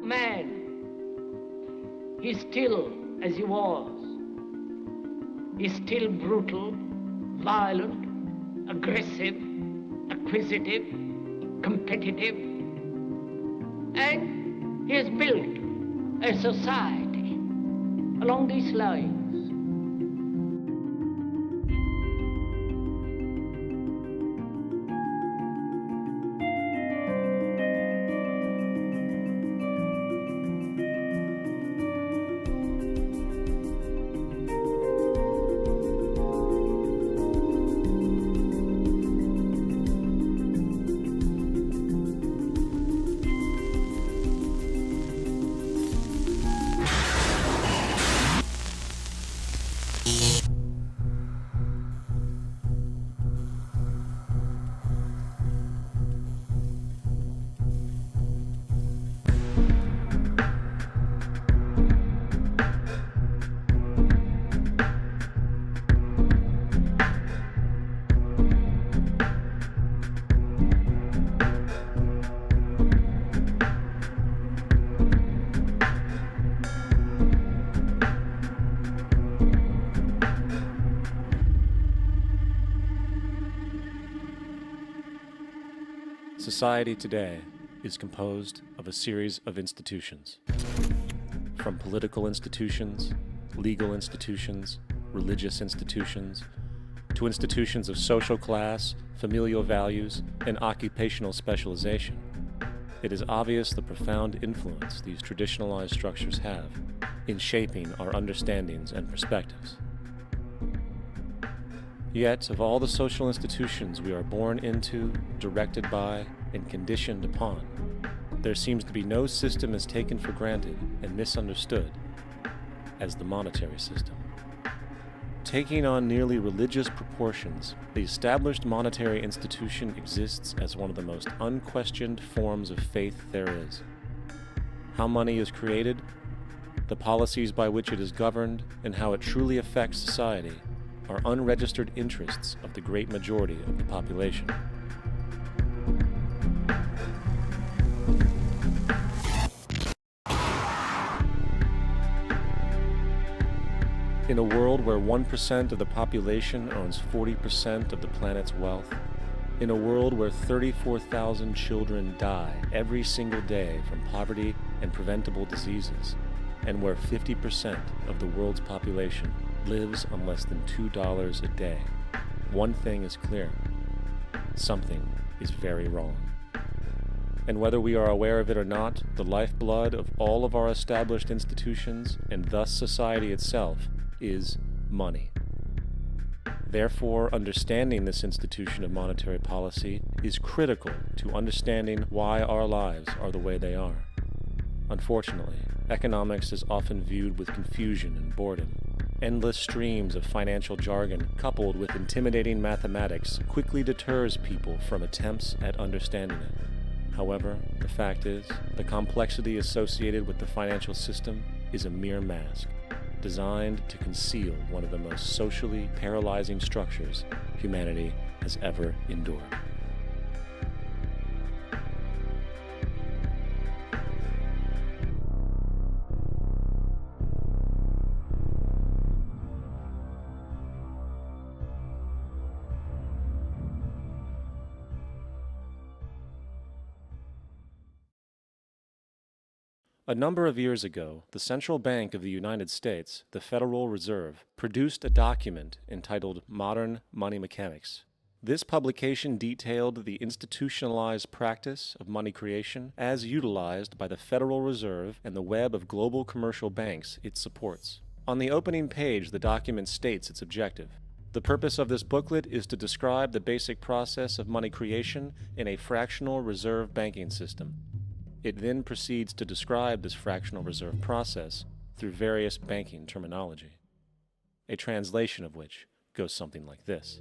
man is still as he was, is still brutal, violent, aggressive, acquisitive, competitive, and he has built a society along these lines. Society today is composed of a series of institutions. From political institutions, legal institutions, religious institutions, to institutions of social class, familial values, and occupational specialization. It is obvious the profound influence these traditionalized structures have in shaping our understandings and perspectives. Yet, of all the social institutions we are born into, directed by, and conditioned upon, there seems to be no system as taken for granted and misunderstood as the monetary system. Taking on nearly religious proportions, the established monetary institution exists as one of the most unquestioned forms of faith there is. How money is created, the policies by which it is governed, and how it truly affects society are unregistered interests of the great majority of the population. In a world where 1% of the population owns 40% of the planet's wealth, in a world where 34,000 children die every single day from poverty and preventable diseases, and where 50% of the world's population lives on less than $2 a day, one thing is clear: something is very wrong. And whether we are aware of it or not, the lifeblood of all of our established institutions, and thus society itself, is money. Therefore, understanding this institution of monetary policy is critical to understanding why our lives are the way they are. Unfortunately, economics is often viewed with confusion and boredom. Endless streams of financial jargon coupled with intimidating mathematics quickly deters people from attempts at understanding it. However, the fact is, the complexity associated with the financial system is a mere mask, designed to conceal one of the most socially paralyzing structures humanity has ever endured. A number of years ago, the Central Bank of the United States, the Federal Reserve, produced a document entitled Modern Money Mechanics. This publication detailed the institutionalized practice of money creation as utilized by the Federal Reserve and the web of global commercial banks it supports. On the opening page, the document states its objective. The purpose of this booklet is to describe the basic process of money creation in a fractional reserve banking system. It then proceeds to describe this fractional reserve process through various banking terminology, a translation of which goes something like this.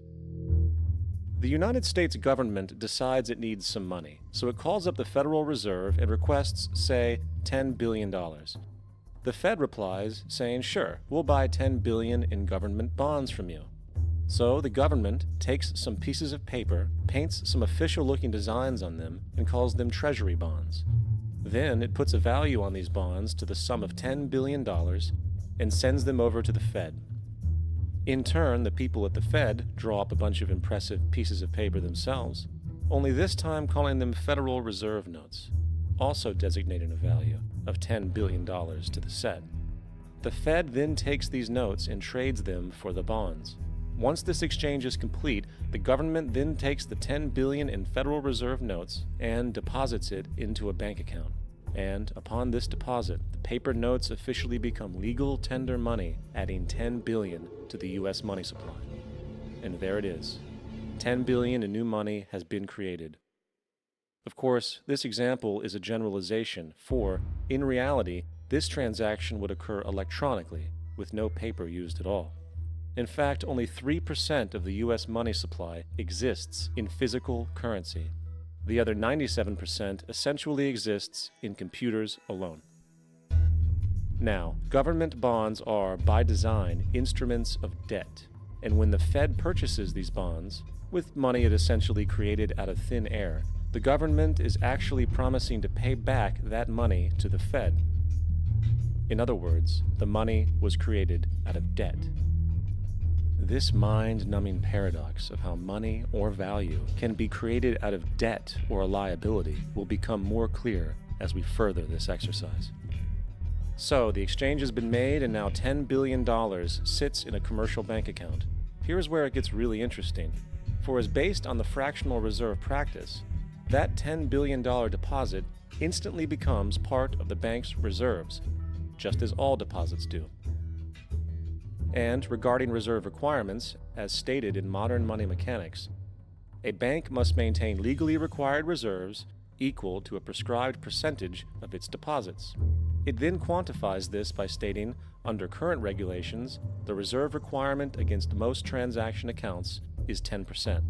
The United States government decides it needs some money, so it calls up the Federal Reserve and requests, say, $10 billion. The Fed replies, saying, sure, we'll buy $10 billion in government bonds from you. So the government takes some pieces of paper, paints some official-looking designs on them, and calls them treasury bonds. Then it puts a value on these bonds to the sum of $10 billion and sends them over to the Fed. In turn, the people at the Fed draw up a bunch of impressive pieces of paper themselves, only this time calling them Federal Reserve notes, also designating a value of $10 billion to the set. The Fed then takes these notes and trades them for the bonds. Once this exchange is complete, the government then takes the $10 billion in Federal Reserve notes and deposits it into a bank account. And upon this deposit, the paper notes officially become legal tender money, adding $10 billion to the U.S. money supply. And there it is. $10 billion in new money has been created. Of course, this example is a generalization, for, in reality, this transaction would occur electronically, with no paper used at all. In fact, only 3% of the U.S. money supply exists in physical currency. The other 97% essentially exists in computers alone. Now, government bonds are, by design, instruments of debt, and when the Fed purchases these bonds, with money it essentially created out of thin air, the government is actually promising to pay back that money to the Fed. In other words, the money was created out of debt. This mind-numbing paradox of how money or value can be created out of debt or a liability will become more clear as we further this exercise. So, the exchange has been made and now $10 billion sits in a commercial bank account. Here's where it gets really interesting. For as based on the fractional reserve practice, that $10 billion deposit instantly becomes part of the bank's reserves, just as all deposits do. And regarding reserve requirements, as stated in modern money mechanics, a bank must maintain legally required reserves equal to a prescribed percentage of its deposits. It then quantifies this by stating, under current regulations, the reserve requirement against most transaction accounts is 10%.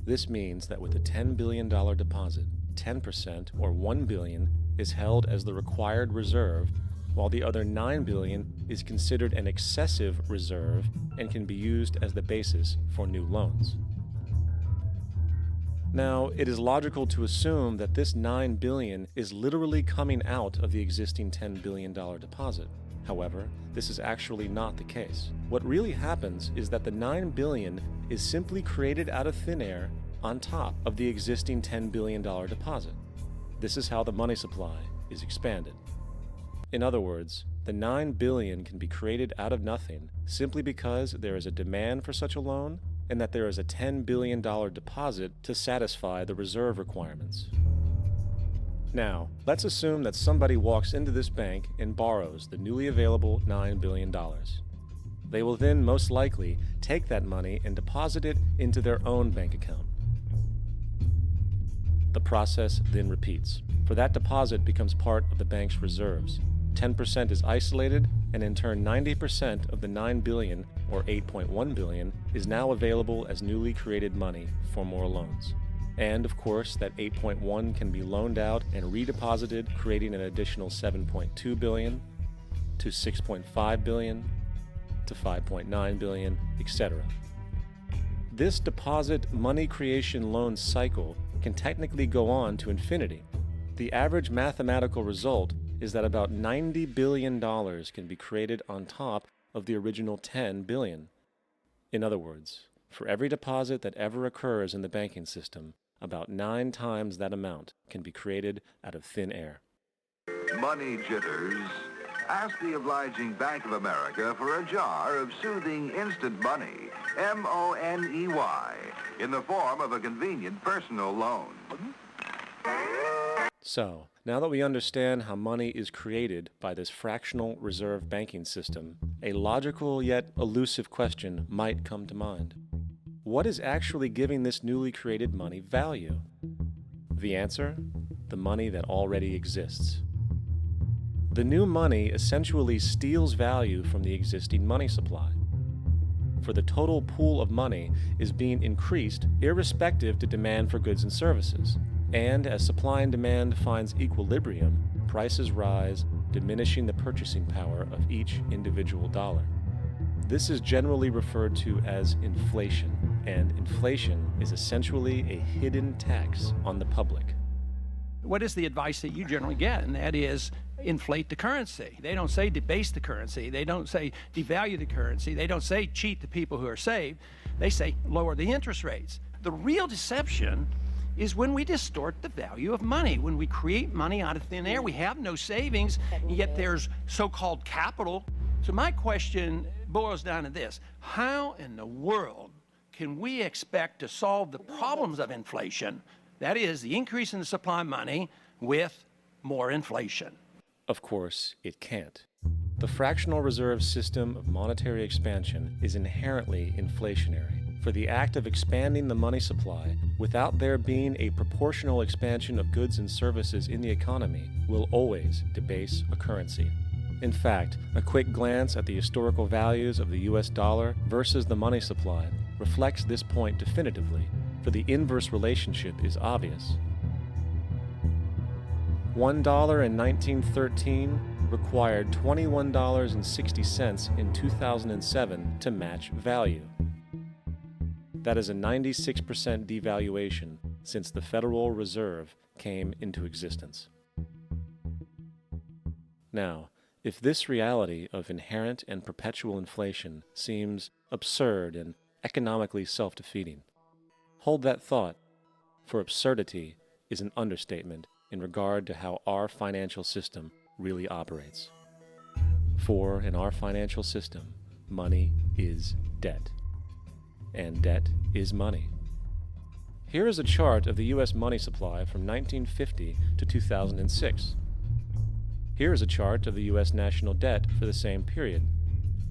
This means that with a $10 billion deposit, 10% or $1 billion is held as the required reserve, while the other $9 billion is considered an excessive reserve and can be used as the basis for new loans. Now, it is logical to assume that this $9 billion is literally coming out of the existing $10 billion deposit. However, this is actually not the case. What really happens is that the $9 billion is simply created out of thin air on top of the existing $10 billion deposit. This is how the money supply is expanded. In other words, the $9 billion can be created out of nothing simply because there is a demand for such a loan and that there is a $10 billion deposit to satisfy the reserve requirements. Now, let's assume that somebody walks into this bank and borrows the newly available $9 billion. They will then most likely take that money and deposit it into their own bank account. The process then repeats, for that deposit becomes part of the bank's reserves. 10% is isolated, and in turn 90% of the $9 billion, or $8.1 billion, is now available as newly created money for more loans. And of course, that 8.1 can be loaned out and redeposited, creating an additional 7.2 billion, to 6.5 billion, to 5.9 billion, etc. This deposit money creation loan cycle can technically go on to infinity. The average mathematical result is that about $90 billion can be created on top of the original $10 billion. In other words, for every deposit that ever occurs in the banking system, about 9 times that amount can be created out of thin air. Money jitters? Ask the obliging Bank of America for a jar of soothing instant money, M-O-N-E-Y, in the form of a convenient personal loan. So, now that we understand how money is created by this fractional reserve banking system, a logical yet elusive question might come to mind. What is actually giving this newly created money value? The answer? The money that already exists. The new money essentially steals value from the existing money supply. For the total pool of money is being increased irrespective to demand for goods and services. And as supply and demand finds equilibrium, prices rise, diminishing the purchasing power of each individual dollar. This is generally referred to as inflation, and inflation is essentially a hidden tax on the public. what is the advice that you generally get? And that is inflate the currency. They don't say debase the currency. They don't say devalue the currency. They don't say cheat the people who are saved. They say lower the interest rates. The real deception is when we distort the value of money, when we create money out of thin air. We have no savings, and yet there's so-called capital. So my question boils down to this: how in the world can we expect to solve the problems of inflation, that is, the increase in the supply of money, with more inflation? Of course, it can't. The fractional reserve system of monetary expansion is inherently inflationary. For the act of expanding the money supply without there being a proportional expansion of goods and services in the economy will always debase a currency. In fact, a quick glance at the historical values of the US dollar versus the money supply reflects this point definitively, for the inverse relationship is obvious. $1 in 1913 required $21.60 in 2007 to match value. That is a 96% devaluation since the Federal Reserve came into existence. Now, if this reality of inherent and perpetual inflation seems absurd and economically self-defeating, hold that thought, for absurdity is an understatement in regard to how our financial system really operates. For in our financial system, money is debt. And debt is money. Here is a chart of the U.S. money supply from 1950 to 2006. Here is a chart of the U.S. national debt for the same period.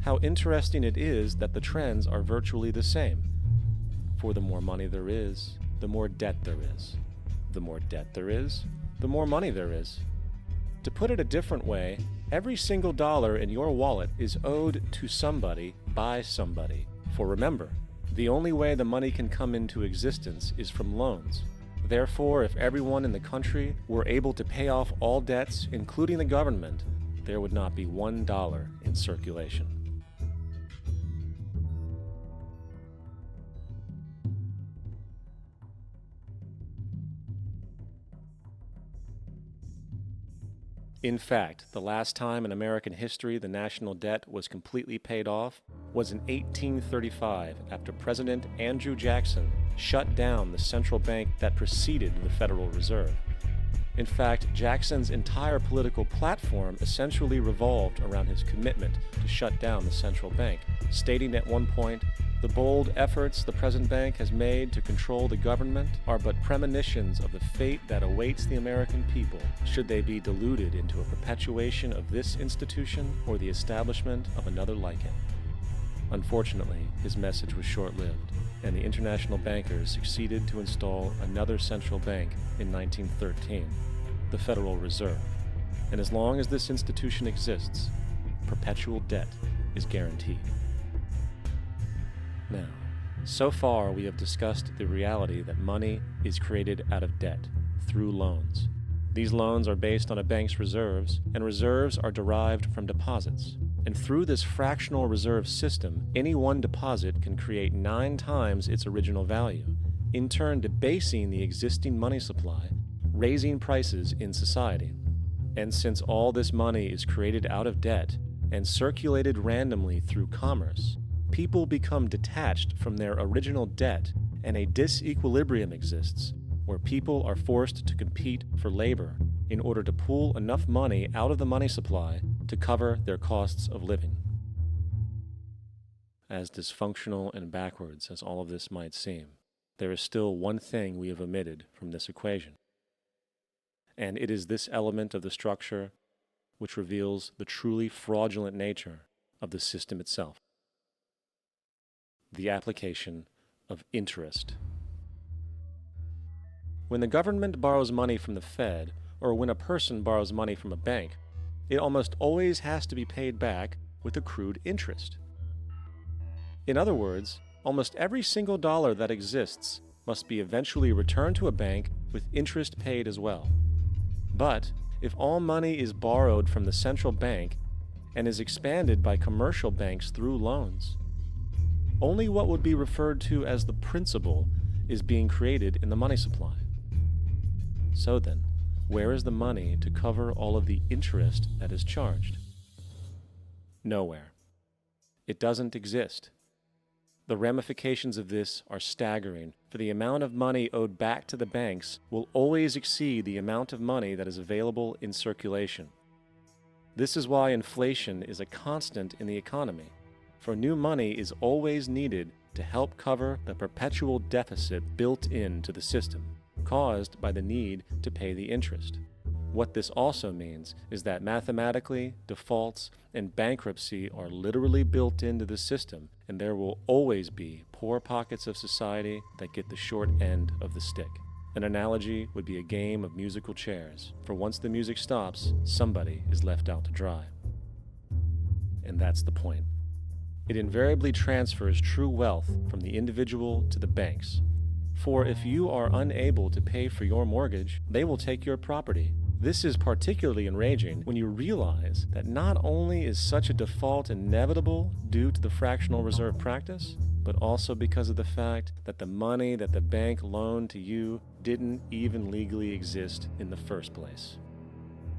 How interesting it is that the trends are virtually the same. For the more money there is, the more debt there is. The more debt there is, the more money there is. To put it a different way, every single dollar in your wallet is owed to somebody by somebody. For remember, the only way the money can come into existence is from loans. Therefore, if everyone in the country were able to pay off all debts, including the government, there would not be $1 in circulation. In fact, the last time in American history the national debt was completely paid off was in 1835 after President Andrew Jackson shut down the central bank that preceded the Federal Reserve. In fact, Jackson's entire political platform essentially revolved around his commitment to shut down the central bank, stating at one point, "The bold efforts the present bank has made to control the government are but premonitions of the fate that awaits the American people should they be deluded into a perpetuation of this institution or the establishment of another like it." Unfortunately, his message was short-lived, and the international bankers succeeded to install another central bank in 1913, the Federal Reserve. And as long as this institution exists, perpetual debt is guaranteed. Now, so far we have discussed the reality that money is created out of debt, through loans. These loans are based on a bank's reserves, and reserves are derived from deposits. And through this fractional reserve system, any one deposit can create 9 times its original value, in turn debasing the existing money supply, raising prices in society. And since all this money is created out of debt and circulated randomly through commerce, people become detached from their original debt, and a disequilibrium exists, where people are forced to compete for labor in order to pull enough money out of the money supply to cover their costs of living. As dysfunctional and backwards as all of this might seem, there is still one thing we have omitted from this equation. And it is this element of the structure which reveals the truly fraudulent nature of the system itself: the application of interest. When the government borrows money from the Fed, or when a person borrows money from a bank, it almost always has to be paid back with accrued interest. In other words, almost every single dollar that exists must be eventually returned to a bank with interest paid as well. But if all money is borrowed from the central bank and is expanded by commercial banks through loans, only what would be referred to as the principal is being created in the money supply. So then, where is the money to cover all of the interest that is charged? Nowhere. It doesn't exist. The ramifications of this are staggering, for the amount of money owed back to the banks will always exceed the amount of money that is available in circulation. This is why inflation is a constant in the economy, for new money is always needed to help cover the perpetual deficit built into the system, caused by the need to pay the interest. What this also means is that mathematically, defaults and bankruptcy are literally built into the system, and there will always be poor pockets of society that get the short end of the stick. An analogy would be a game of musical chairs, for once the music stops, somebody is left out to dry. And that's the point. It invariably transfers true wealth from the individual to the banks. For if you are unable to pay for your mortgage, they will take your property. This is particularly enraging when you realize that not only is such a default inevitable due to the fractional reserve practice, but also because of the fact that the money that the bank loaned to you didn't even legally exist in the first place.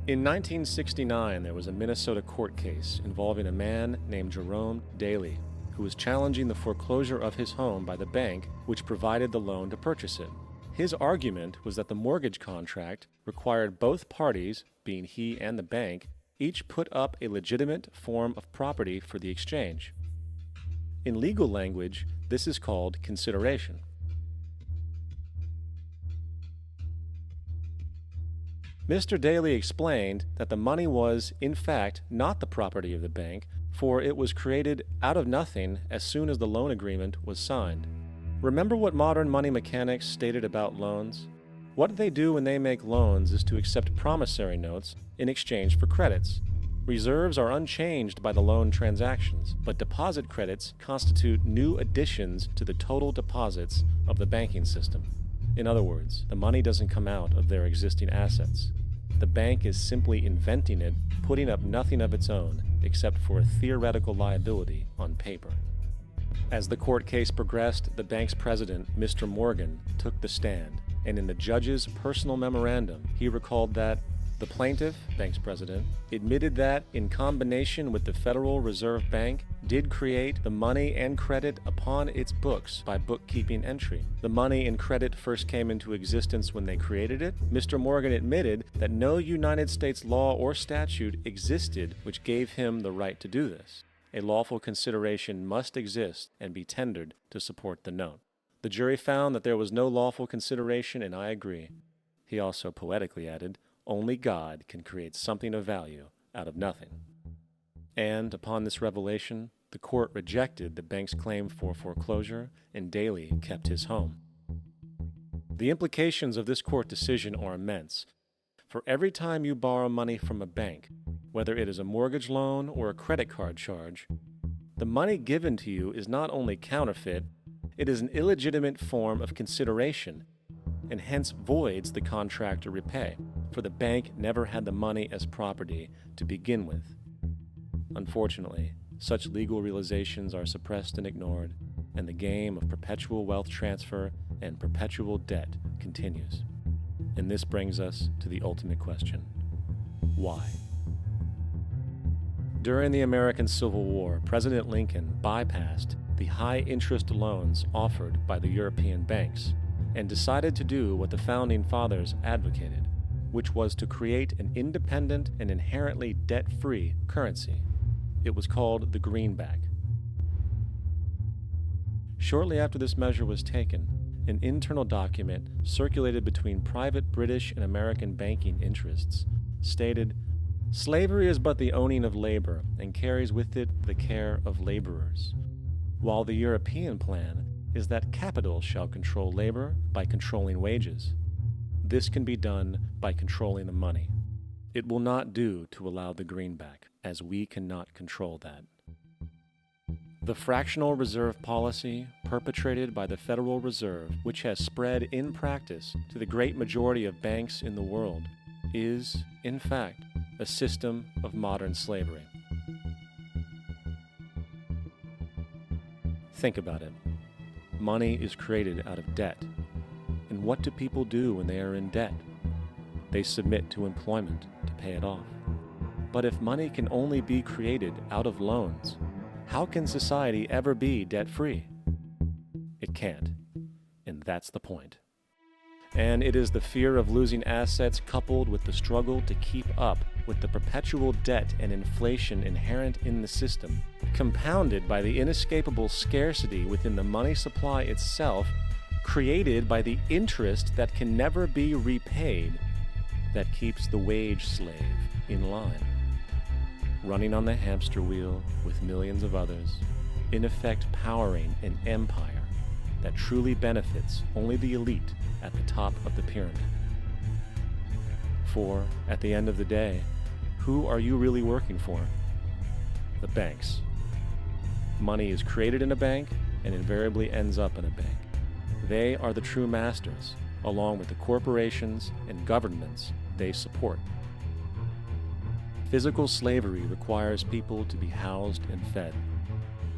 In 1969, there was a Minnesota court case involving a man named Jerome Daly, who was challenging the foreclosure of his home by the bank which provided the loan to purchase it. His argument was that the mortgage contract required both parties, being he and the bank, each put up a legitimate form of property for the exchange. In legal language, this is called consideration. Mr. Daly explained that the money was, in fact, not the property of the bank, for it was created out of nothing as soon as the loan agreement was signed. Remember what modern money mechanics stated about loans? What they do when they make loans is to accept promissory notes in exchange for credits. Reserves are unchanged by the loan transactions, but deposit credits constitute new additions to the total deposits of the banking system. In other words, the money doesn't come out of their existing assets. The bank is simply inventing it, putting up nothing of its own, except for a theoretical liability on paper. As the court case progressed, the bank's president, Mr. Morgan, took the stand, and in the judge's personal memorandum, he recalled that the plaintiff, bank's president, admitted that, in combination with the Federal Reserve Bank, did create the money and credit upon its books by bookkeeping entry. The money and credit first came into existence when they created it. Mr. Morgan admitted that no United States law or statute existed which gave him the right to do this. A lawful consideration must exist and be tendered to support the note. The jury found that there was no lawful consideration, and I agree. He also poetically added, "Only God can create something of value out of nothing." And upon this revelation, the court rejected the bank's claim for foreclosure, and Daly kept his home. The implications of this court decision are immense. For every time you borrow money from a bank, whether it is a mortgage loan or a credit card charge, the money given to you is not only counterfeit, it is an illegitimate form of consideration, and hence voids the contract to repay, for the bank never had the money as property to begin with. Unfortunately, such legal realizations are suppressed and ignored, and the game of perpetual wealth transfer and perpetual debt continues. And this brings us to the ultimate question: why? During the American Civil War, President Lincoln bypassed the high-interest loans offered by the European banks and decided to do what the Founding Fathers advocated, which was to create an independent and inherently debt-free currency. It was called the greenback. Shortly after this measure was taken, an internal document circulated between private British and American banking interests stated, "Slavery is but the owning of labor, and carries with it the care of laborers, while the European plan is that capital shall control labor by controlling wages. This can be done by controlling the money. It will not do to allow the greenback, as we cannot control that." The fractional reserve policy perpetrated by the Federal Reserve, which has spread in practice to the great majority of banks in the world, is, in fact, a system of modern slavery. Think about it. Money is created out of debt. And what do people do when they are in debt? they submit to employment to pay it off. But if money can only be created out of loans, how can society ever be debt-free? It can't, and that's the point. And it is the fear of losing assets coupled with the struggle to keep up with the perpetual debt and inflation inherent in the system, compounded by the inescapable scarcity within the money supply itself, created by the interest that can never be repaid, that keeps the wage slave in line, running on the hamster wheel with millions of others, in effect powering an empire that truly benefits only the elite at the top of the pyramid. For, at the end of the day, who are you really working for? The banks. Money is created in a bank and invariably ends up in a bank. They are the true masters, along with the corporations and governments they support. Physical slavery requires people to be housed and fed.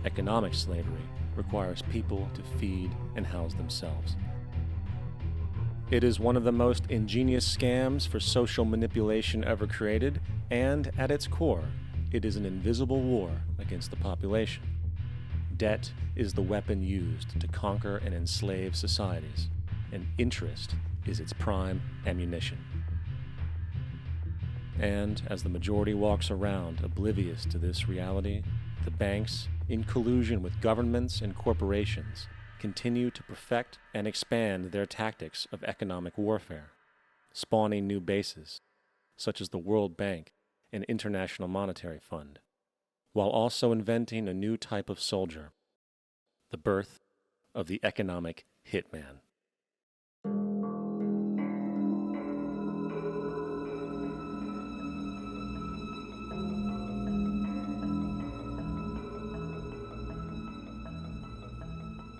Economic slavery requires people to feed and house themselves. It is one of the most ingenious scams for social manipulation ever created, and at its core, it is an invisible war against the population. Debt is the weapon used to conquer and enslave societies, and interest is its prime ammunition. And as the majority walks around oblivious to this reality, the banks, in collusion with governments and corporations, continue to perfect and expand their tactics of economic warfare, spawning new bases, such as the World Bank and International Monetary Fund, while also inventing a new type of soldier, the birth of the economic hitman.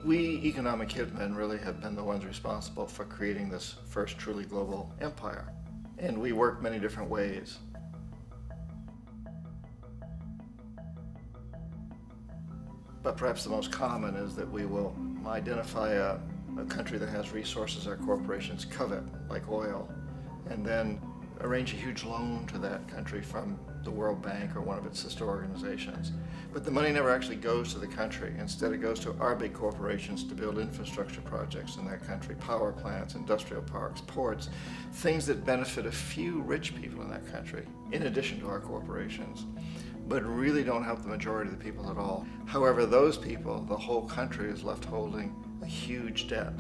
We economic hitmen really have been the ones responsible for creating this first truly global empire. And we work many different ways. But perhaps the most common is that we will identify a country that has resources our corporations covet, like oil, and then arrange a huge loan to that country from the World Bank or one of its sister organizations. But the money never actually goes to the country. Instead, it goes to our big corporations to build infrastructure projects in that country, power plants, industrial parks, ports, things that benefit a few rich people in that country, in addition to our corporations, but really don't help the majority of the people at all. However, those people, the whole country is left holding a huge debt.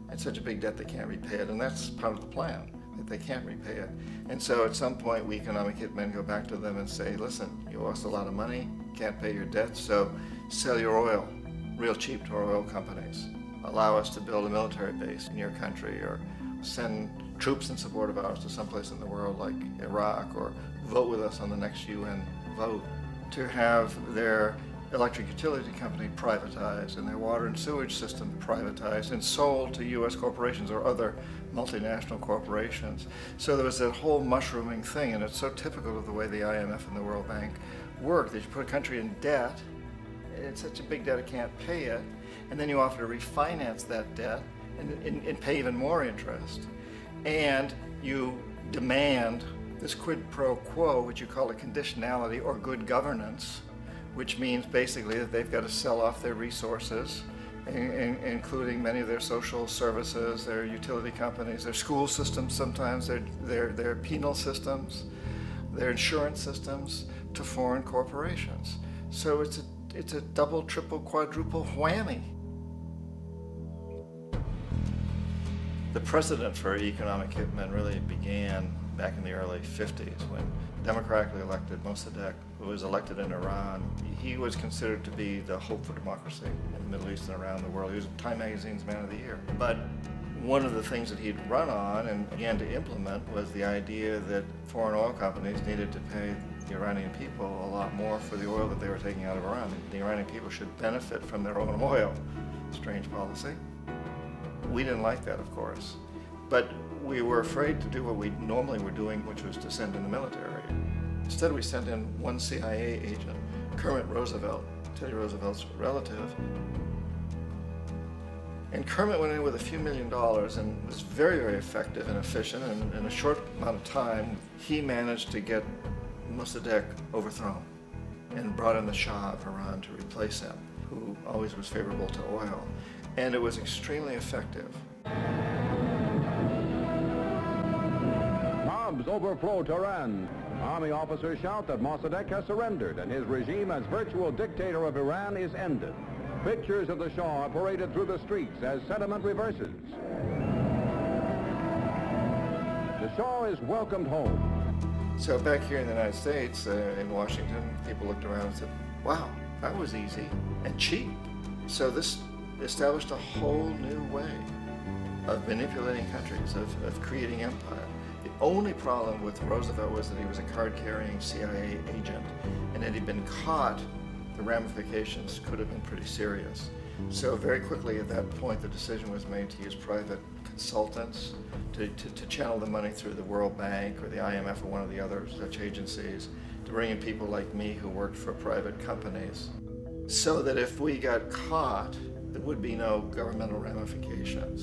It's such a big debt they can't repay it, and that's part of the plan, that they can't repay it. And so at some point, we economic hitmen go back to them and say, listen, you owe us a lot of money, can't pay your debt, so sell your oil real cheap to our oil companies. Allow us to build a military base in your country, or send troops in support of ours to someplace in the world like Iraq, or vote with us on the next UN vote. To have their electric utility company privatized and their water and sewage system privatized and sold to U.S. corporations or other multinational corporations. So there was that whole mushrooming thing, and it's so typical of the way the IMF and the World Bank work, that you put a country in debt, it's such a big debt it can't pay it, and then you offer to refinance that debt and pay even more interest. And you demand this quid pro quo, which you call a conditionality or good governance, which means basically that they've got to sell off their resources, including many of their social services, their utility companies, their school systems sometimes, their penal systems, their insurance systems, to foreign corporations. So it's a double, triple, quadruple whammy. The precedent for economic hitmen really began back in the early 50s when democratically elected Mossadegh, who was elected in Iran, he was considered to be the hope for democracy in the Middle East and around the world. He was Time Magazine's Man of the Year. But one of the things that he'd run on and began to implement was the idea that foreign oil companies needed to pay the Iranian people a lot more for the oil that they were taking out of Iran. The Iranian people should benefit from their own oil. Strange policy. We didn't like that, of course. But we were afraid to do what we normally were doing, which was to send in the military. Instead, we sent in one CIA agent, Kermit Roosevelt, Teddy Roosevelt's relative. And Kermit went in with a few $1 million and was very, very effective and efficient. And in a short amount of time, he managed to get Mossadegh overthrown and brought in the Shah of Iran to replace him, who always was favorable to oil. And it was extremely effective. Mobs overflow Tehran. Army officers shout that Mossadegh has surrendered and his regime as virtual dictator of Iran is ended. Pictures of the Shah are paraded through the streets as sentiment reverses. The Shah is welcomed home. So back here in the United States, in Washington, people looked around and said, wow, that was easy and cheap. So this established a whole new way of manipulating countries, of creating empire. The only problem with Roosevelt was that he was a card-carrying CIA agent, and had he been caught, the ramifications could have been pretty serious. So very quickly at that point, the decision was made to use private consultants to channel the money through the World Bank or the IMF or one of the other such agencies, to bring in people like me who worked for private companies, so that if we got caught, there would be no governmental ramifications.